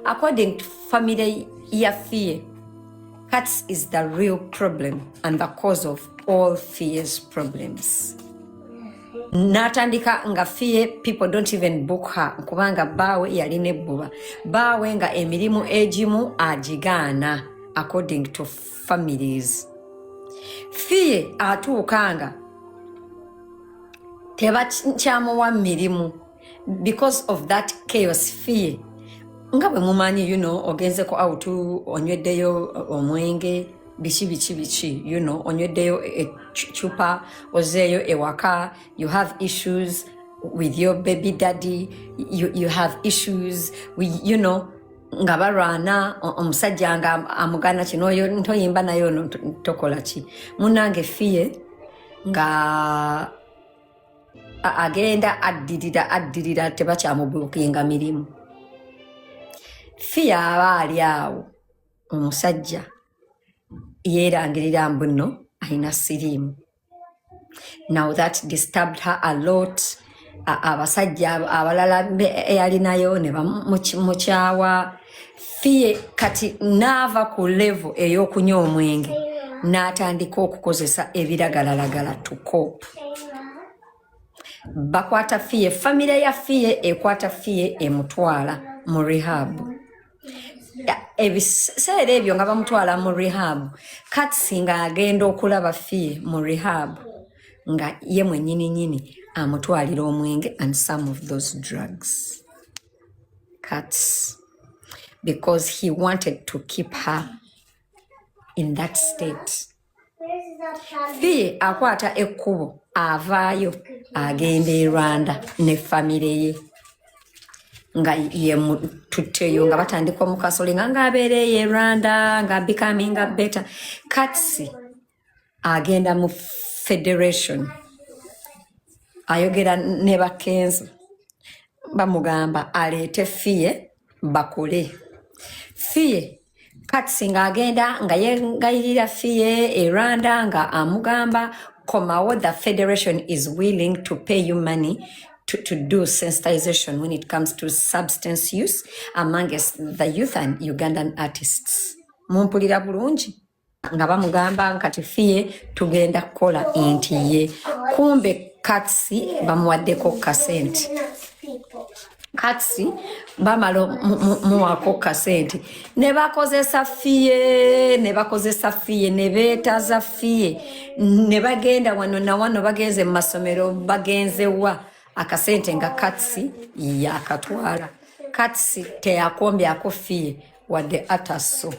according to family ya Fille, cats is the real problem and the cause of all Fille's problems. Natandika nga Fille, people don't even book her kubanga bawe yaline buba bawe nga emirimu ejimu ajigana according to families. Fille atuukanga tebakyamuwa mirimu because of that chaos. Fille nga bwe mumanyi ogenze ko out onyweddeyo omwenge bichi onyweddeyo chupa ozeeyo ewaka, you have issues with your baby daddy, you have issues with nga barwana omusajja nga amugana kino ntoyimba nayo tokola ki. Munange Fille nga agenda addirira tebakyamubuukinga mirimu. Fille aba ali awo omusajja yeerangirira mbuno ayina siriimu. Now that disturbed her a lot. Abasajja abalala eyalinayo ne bamukyawa. Fille kati naava ku level ey'okunywa omwenge n'atandika okukozesa ebiragalalagala to cope. Bakwata Fille, famire ya Fille ekwata Fille emutwala mu rehab. Ebiseera ebyo nga bamutwala mu rehab, kati nga agenda okulaba Fille mu rehab nga ye mwennyini amutwalira omwenge and some of those drugs. Cuts. Because he wanted to keep her in that state. Fille akwata ekkubo avaayo agenda e Rwanda ne famire ye nga ye tutteyo nga batandika omukasolinga nga abeereye e Rwanda nga becoming better. Katsi agenda mu federation ayogera ne bakenzo bamugamba aleete Fille bakole. Fille Katsi nga agenda nga yengayirira Fille e Rwanda nga amugamba komawo, the federation is willing to pay you money to do sensitization when it comes to substance use amongst the youth and Ugandan artists. Mumpulira bulungi nga bamugamba nkati Fille tugenda kukola enti ye. Kumbe Katsi bamuwaddeko kasente. Katsi bamalo muwako kasente ne bakozesa Fille ne beetaza Fille ne bagenda wano na wano bagenze mu masomero bagenze wa akasente nga Katsi yakatwala. Katsi teyakombyako Fille wadde ataso.